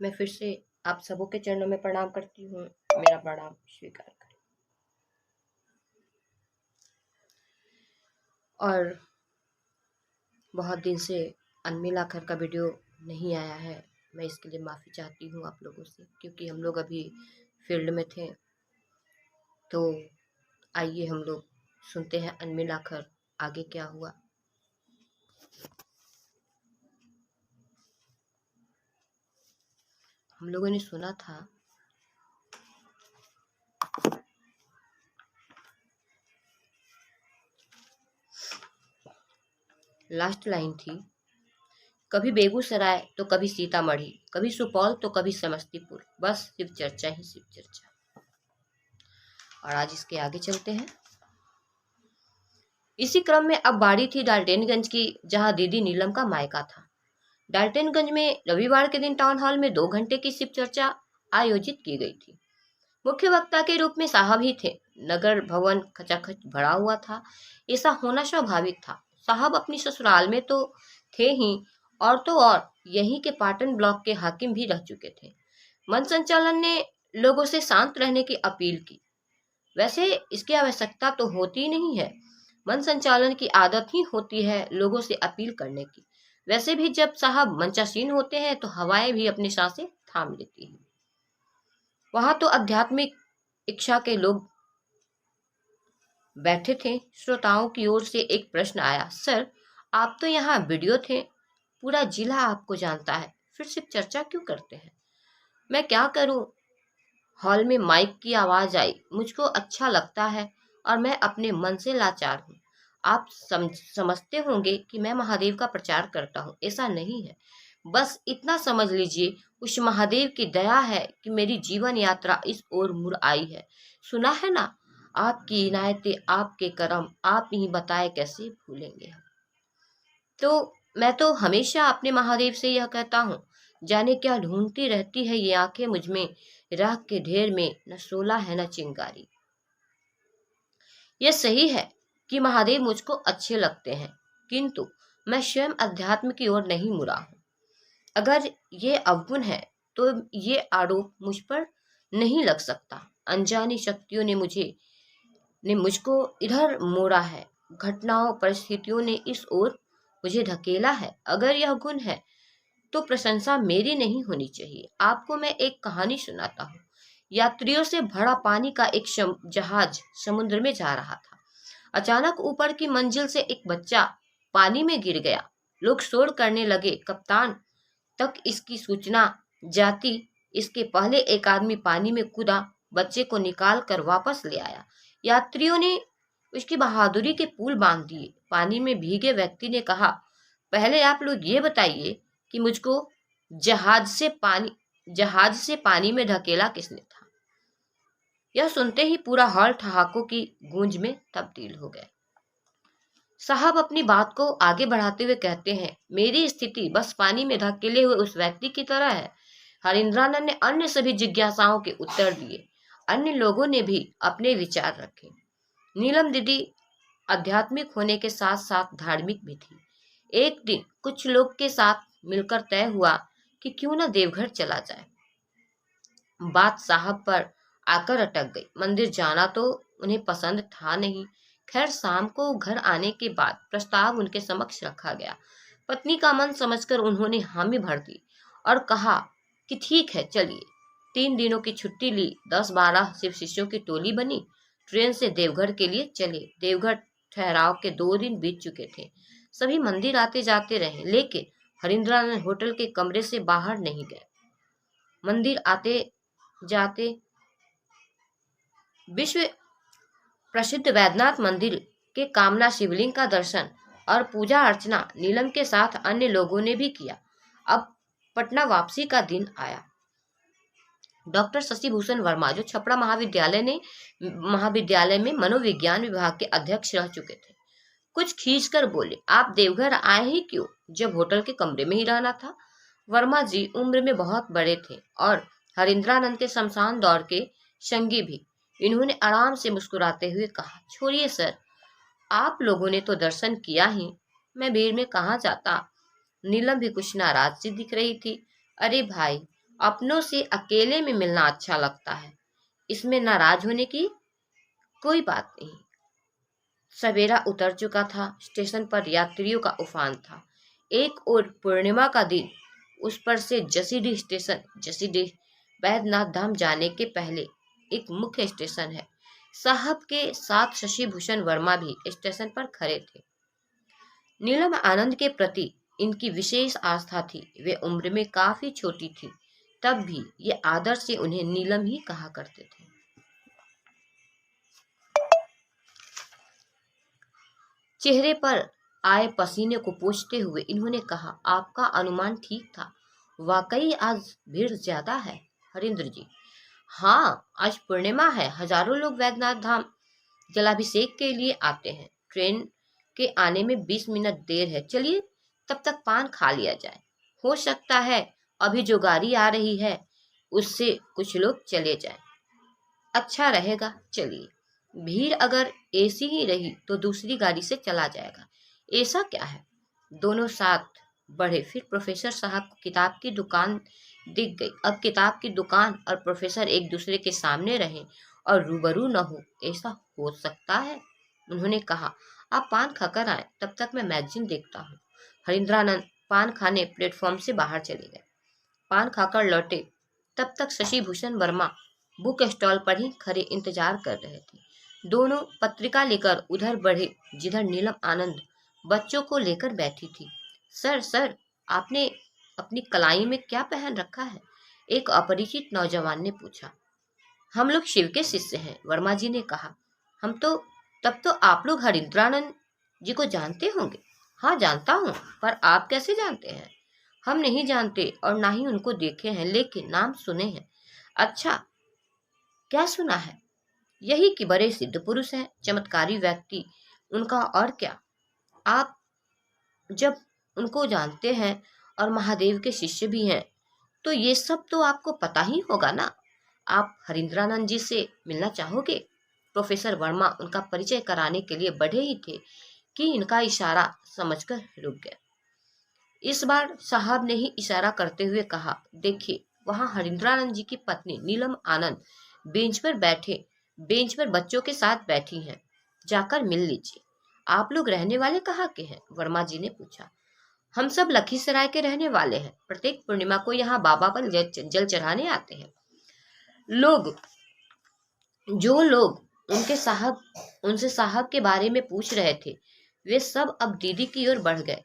मैं फिर से आप सबों के चरणों में प्रणाम करती हूँ। मेरा प्रणाम स्वीकार करें। और बहुत दिन से अनमिल आखिर का वीडियो नहीं आया है। मैं इसके लिए माफ़ी चाहती हूँ आप लोगों से, क्योंकि हम लोग अभी फील्ड में थे। तो आइए हम लोग सुनते हैं अनमिल आखिर आगे क्या हुआ। हम लोगों ने सुना था लास्ट लाइन थी, कभी बेगूसराय तो कभी सीतामढ़ी, कभी सुपौल तो कभी समस्तीपुर, बस सिर्फ चर्चा ही सिर्फ चर्चा। और आज इसके आगे चलते हैं। इसी क्रम में अब बारी थी डाल्टनगंज की, जहां दीदी नीलम का मायका था। डाल्टनगंज में रविवार के दिन टाउन हॉल में 2 घंटे की शिव चर्चा आयोजित की गई थी। मुख्य वक्ता के रूप में साहब ही थे। नगर भवन खचाखच भरा हुआ था। ऐसा होना स्वाभाविक था। साहब अपनी ससुराल में तो थे ही, और तो और यहीं के पाटन ब्लॉक के हाकिम भी रह चुके थे। मन संचालन ने लोगों से शांत रहने की अपील की। वैसे इसकी आवश्यकता तो होती नहीं है। मन संचालन की आदत ही होती है लोगों से अपील करने की। वैसे भी जब साहब मंचासीन होते हैं तो हवाएं भी अपनी सांसें थाम लेती हैं। वहां तो आध्यात्मिक इच्छा के लोग बैठे थे। श्रोताओं की ओर से एक प्रश्न आया, सर आप तो यहाँ वीडियो थे, पूरा जिला आपको जानता है, फिर सिर्फ चर्चा क्यों करते हैं? मैं क्या करूं? हॉल में माइक की आवाज आई। मुझको अच्छा लगता है और मैं अपने मन से लाचार हूँ। आप समझते होंगे कि मैं महादेव का प्रचार करता हूँ, ऐसा नहीं है। बस इतना समझ लीजिए, उस महादेव की दया है कि मेरी जीवन यात्रा इस ओर मुड़ आई है। सुना है ना, आपकी इनायतें, आपके करम, आप ही बताए कैसे भूलेंगे हम। तो मैं तो हमेशा अपने महादेव से यह कहता हूँ, जाने क्या ढूंढती रहती है ये आंखें मुझ में, राख के ढेर में न शोला है न चिंगारी। यह सही है कि महादेव मुझको अच्छे लगते हैं, किंतु मैं स्वयं अध्यात्म की ओर नहीं मुड़ा हूँ। अगर ये अवगुण है तो ये आरोप मुझ पर नहीं लग सकता। अनजानी शक्तियों ने मुझको इधर मोड़ा है। घटनाओं परिस्थितियों ने इस ओर मुझे धकेला है। अगर यह गुण है तो प्रशंसा मेरी नहीं होनी चाहिए। आपको मैं एक कहानी सुनाता हूँ। यात्रियों से भरा पानी का एक जहाज समुद्र में जा रहा था। अचानक ऊपर की मंजिल से एक बच्चा पानी में गिर गया। लोग शोर करने लगे। कप्तान तक इसकी सूचना जाती, इसके पहले एक आदमी पानी में कूदा, बच्चे को निकाल कर वापस ले आया। यात्रियों ने उसकी बहादुरी के पुल बांध दिए। पानी में भीगे व्यक्ति ने कहा, पहले आप लोग ये बताइए कि मुझको जहाज से पानी में ढकेला किसने था? यह सुनते ही पूरा हॉल ठहाकों की गूंज में तब्दील हो गया। साहब अपनी बात को आगे बढ़ाते हुए कहते हैं, मेरी स्थिति बस पानी में धकेले हुए उस व्यक्ति की तरह है। हरिंद्रानंद ने अन्य सभी जिज्ञासाओं के उत्तर दिए। अन्य लोगों ने भी अपने विचार रखे। नीलम दीदी आध्यात्मिक होने के साथ साथ धार्मिक भी थी। एक दिन कुछ लोग के साथ मिलकर तय हुआ कि क्यों न देवघर चला जाए। बात साहब पर आकर अटक गई। मंदिर जाना तो उन्हें पसंद था नहीं। खैर शाम को घर आने के बाद प्रस्ताव उनके समक्ष रखा गया। पत्नी का मन समझकर उन्होंने हामी भर दी और कहा कि ठीक है चलिए। 3 दिनों की छुट्टी ली। 10-12 शिव शिष्यों की टोली बनी। ट्रेन से देवघर के लिए चले। देवघर ठहराव के 2 दिन बीत चुके थे। सभी मंदिर आते जाते रहे, लेकिन हरिंद्रानंद होटल के कमरे से बाहर नहीं गए। मंदिर आते जाते विश्व प्रसिद्ध वैद्यनाथ मंदिर के कामना शिवलिंग का दर्शन और पूजा अर्चना नीलम के साथ अन्य लोगों ने भी किया। अब पटना वापसी का दिन आया। डॉक्टर शशिभूषण वर्मा, जो छपरा महाविद्यालय में मनोविज्ञान विभाग के अध्यक्ष रह चुके थे, कुछ खींचकर बोले, आप देवघर आए ही क्यों, जब होटल के कमरे में ही रहना था? वर्मा जी उम्र में बहुत बड़े थे और हरिंद्रानंद के शमशान दौर के संगी भी। इन्होंने आराम से मुस्कुराते हुए कहा, छोड़िए सर, आप लोगों ने तो दर्शन किया ही, मैं भीड़ में कहाँ जाता। नीलम भी कुछ नाराज सी दिख रही थी। अरे भाई, अपनों से अकेले में मिलना अच्छा लगता है, इसमें नाराज होने की कोई बात नहीं। सवेरा उतर चुका था, स्टेशन पर यात्रियों का उफान था। एक और पूर्णिमा का दिन, उस पर से जसीडीह स्टेशन, जसीडीह बैद्यनाथ धाम जाने के पहले एक मुख्य स्टेशन है। साहब के साथ शशि भूषण वर्मा भी स्टेशन पर खड़े थे। नीलम आनंद के प्रति इनकी विशेष आस्था थी। वे उम्र में काफी छोटी थी, तब भी ये आदर से उन्हें नीलम ही कहा करते थे। चेहरे पर आए पसीने को पोंछते हुए इन्होंने कहा, आपका अनुमान ठीक था, वाकई आज भीड़ ज्यादा है। हरिंद्र जी, हाँ, आज पूर्णिमा है, हजारों लोग वैद्यनाथ धाम जलाभिषेक के लिए आते हैं। ट्रेन के आने में 20 मिनट देर है, चलिए तब तक पान खा लिया जाए। हो सकता है अभी जो गाड़ी आ रही है उससे कुछ लोग चले जाएं। अच्छा रहेगा, चलिए। भीड़ अगर ऐसी ही रही तो दूसरी गाड़ी से चला जाएगा। ऐसा क्या है? दोनों साथ बढ़े। फिर प्रोफेसर साहब को किताब की दुकान दिख गई। अब किताब की दुकान और प्रोफेसर एक दूसरे के सामने रहे और रूबरू न हो, ऐसा हो सकता है? उन्होंने कहा, आप पान खाकर आए, तब तक मैं मैगजीन देखता हूँ। हरिंद्रानंद पान खाने प्लेटफॉर्म से बाहर चले गए। पान खाकर लौटे तब तक शशि भूषण वर्मा बुक स्टॉल पर ही खड़े इंतजार कर रहे थे। दोनों पत्रिका लेकर उधर बढ़े जिधर नीलम आनंद बच्चों को लेकर बैठी थी। सर सर, आपने अपनी कलाई में क्या पहन रखा है? एक अपरिचित नौजवान ने पूछा। हम लोग शिव के शिष्य हैं, वर्मा जी ने कहा। हम तो तब तो आप लोग हरिंद्रानंद जी को जानते होंगे। हाँ जानता हूँ, पर आप कैसे जानते हैं? हम नहीं जानते और ना ही उनको देखे हैं, लेकिन नाम सुने हैं। अच्छा, क्या सुना है? यही कि बड़े सिद्ध पुरुष हैं, चमत्कारी व्यक्ति। उनका और क्या? आप जब उनको जानते हैं और महादेव के शिष्य भी हैं, तो ये सब तो आपको पता ही होगा ना। आप हरिंद्रानंद जी से मिलना चाहोगे? प्रोफेसर वर्मा उनका परिचय कराने के लिए बढ़े ही थे कि इनका इशारा समझकर रुक गए। इस बार साहब ने ही इशारा करते हुए कहा, देखिए वहां हरिंद्रानंद जी की पत्नी नीलम आनंद बेंच पर बच्चों के साथ बैठी हैं, जाकर मिल लीजिए। आप लोग रहने वाले कहाँ के हैं? वर्मा जी ने पूछा। हम सब लखीसराय के रहने वाले हैं, प्रत्येक पूर्णिमा को यहाँ बाबा पर जल चढ़ाने आते हैं। जो लोग उनसे साहब के बारे में पूछ रहे थे, वे सब अब दीदी की ओर बढ़ गए।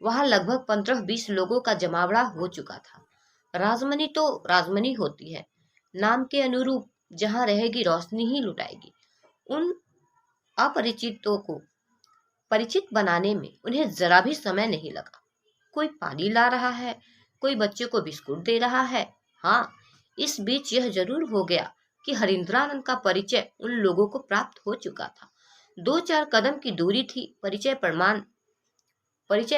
वहां लगभग 15-20 लोगों का जमावड़ा हो चुका था। राजमनी तो राजमनी होती है, नाम के अनुरूप जहां रहेगी रोशनी ही लुटाएगी। उन अपरिचितों को परिचित बनाने में उन्हें जरा भी समय नहीं लगा। कोई पानी ला रहा है, कोई बच्चे को बिस्कुट दे रहा है। हाँ, इस बीच यह जरूर हो गया कि हरिंद्रानंद का परिचय उन लोगों को प्राप्त हो चुका था। 2-4 कदम की दूरी थी। परिचय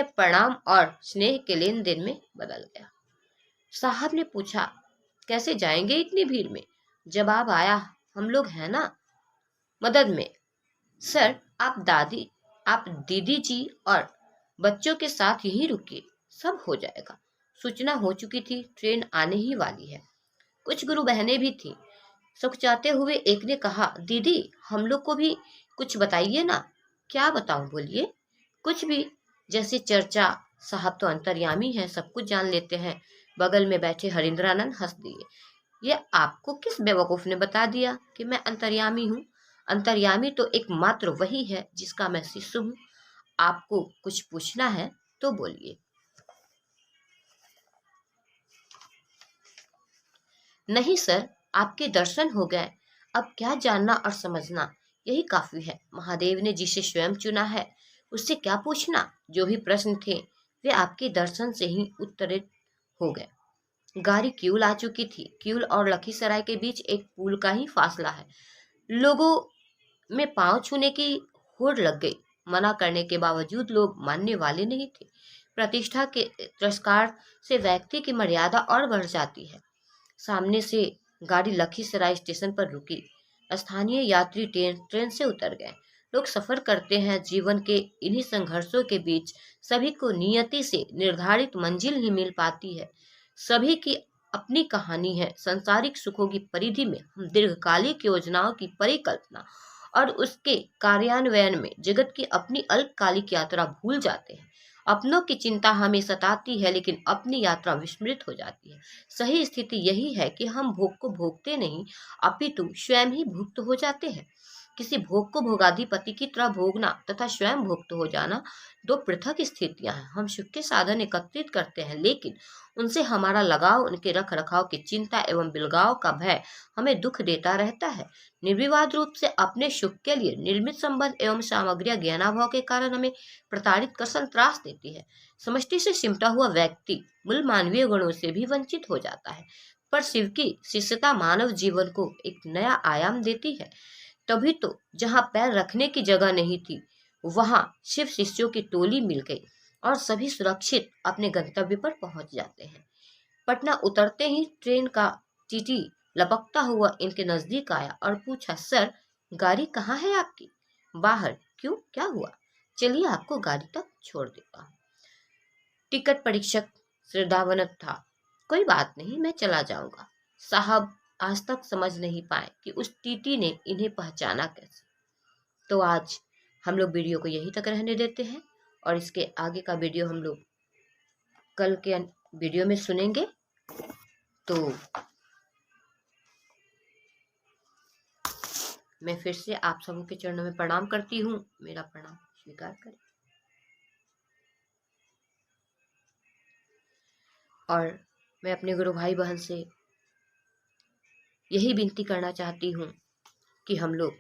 प्रणाम और स्नेह के लेन देन में बदल गया। साहब ने पूछा, कैसे जाएंगे इतनी भीड़ में? जवाब आया, हम लोग हैं ना मदद में। सर, आप दीदी जी और बच्चों के साथ यहीं रुकिए, सब हो जाएगा। सूचना हो चुकी थी, ट्रेन आने ही वाली है। कुछ गुरु बहनें भी थी। सुखचाते हुए एक ने कहा, दीदी हम लोग को भी कुछ बताइए ना। क्या बताऊं, बोलिए। कुछ भी, जैसे चर्चा। साहब तो अंतर्यामी हैं, सब कुछ जान लेते हैं। बगल में बैठे हरिंद्रानंद हंस दिए। ये आपको किस बेवकूफ ने बता दिया कि मैं अंतर्यामी हूँ? अंतर्यामी तो एकमात्र वही है जिसका मैं शिष्य हूँ। आपको कुछ पूछना है तो बोलिए। नहीं सर, आपके दर्शन हो गए, अब क्या जानना और समझना, यही काफी है। महादेव ने जिसे स्वयं चुना है उससे क्या पूछना। जो भी प्रश्न थे वे आपके दर्शन से ही उत्तरित हो गए। गाड़ी क्यूल आ चुकी थी। क्यूल और लखीसराय के बीच एक पुल का ही फासला है। लोगों में पांव छूने की होड़ लग गई। मना करने के बावजूद लोग मानने वाले नहीं थे। प्रतिष्ठा के तिरस्कार से व्यक्ति की मर्यादा और बढ़ जाती है। सामने से गाड़ी लखीसराय स्टेशन पर रुकी। स्थानीय यात्री ट्रेन से उतर गए। लोग सफर करते हैं, जीवन के इन्हीं संघर्षों के बीच सभी को नियति से निर्धारित मंजिल ही मिल पाती है। सभी की अपनी कहानी है। सांसारिक सुखों की परिधि में हम दीर्घकालिक योजनाओं की परिकल्पना और उसके कार्यान्वयन में जगत की अपनी अल्पकालिक यात्रा भूल जाते हैं। अपनों की चिंता हमें सताती है, लेकिन अपनी यात्रा विस्मृत हो जाती है। सही स्थिति यही है कि हम भोग को भोगते नहीं, अपितु स्वयं ही भुक्त हो जाते हैं। किसी भोग को भोगाधिपति की तरह भोगना तथा स्वयं भुक्त हो जाना दो पृथक स्थितियां हैं। हम सुख के साधन एकत्रित करते हैं, लेकिन उनसे हमारा लगाव, उनके रख रखाव की चिंता एवं बिलगाव का भय हमें दुख देता रहता है। निर्विवाद रूप से अपने सुख के लिए निर्मित संबंध एवं सामग्रियां ज्ञानाभाव के कारण हमें प्रताड़ित कर संत्रास देती है। समष्टि से सिमटा हुआ व्यक्ति मूल मानवीय गुणों से भी वंचित हो जाता है। पर शिव की शिष्यता मानव जीवन को एक नया आयाम देती है। तभी तो जहां पैर रखने की जगह नहीं थी, वहां शिव शिष्यों की टोली मिल गई और सभी सुरक्षित अपने गंतव्य पर पहुंच जाते हैं। पटना उतरते ही ट्रेन का टीटी लपकता हुआ इनके नजदीक आया और पूछा, सर, गाड़ी कहाँ है आपकी? बाहर। क्यों, क्या हुआ? चलिए, आपको गाड़ी तक छोड़ देता हूँ। टिकट परीक्षक श्रद्धावनत था। कोई बात नहीं, मैं चला जाऊंगा। साहब आज तक समझ नहीं पाए कि उस टीटी ने इन्हें पहचाना कैसे। तो आज हम लोग वीडियो को यहीं तक रहने देते हैं और इसके आगे का वीडियो हम लोग कल के वीडियो में सुनेंगे। तो मैं फिर से आप सबों के चरणों में प्रणाम करती हूँ। मेरा प्रणाम स्वीकार करें। और मैं अपने गुरु भाई बहन से यही विनती करना चाहती हूँ कि हम लोग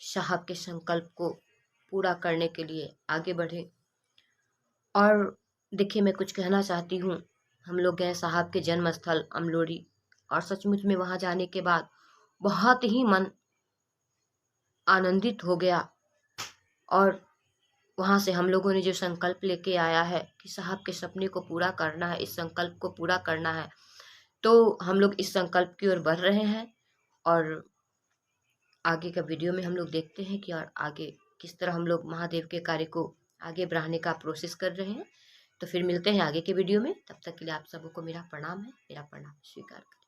साहब के संकल्प को पूरा करने के लिए आगे बढ़े। और देखिए, मैं कुछ कहना चाहती हूँ। हम लोग गए साहब के जन्म स्थल अमलोरी, और सचमुच में वहाँ जाने के बाद बहुत ही मन आनंदित हो गया। और वहाँ से हम लोगों ने जो संकल्प लेके आया है कि साहब के सपने को पूरा करना है, इस संकल्प को पूरा करना है, तो हम लोग इस संकल्प की ओर बढ़ रहे हैं। और आगे का वीडियो में हम लोग देखते हैं कि और आगे किस तरह हम लोग महादेव के कार्य को आगे बढ़ाने का प्रोसेस कर रहे हैं। तो फिर मिलते हैं आगे के वीडियो में। तब तक के लिए आप सबों को मेरा प्रणाम है, मेरा प्रणाम स्वीकार करें।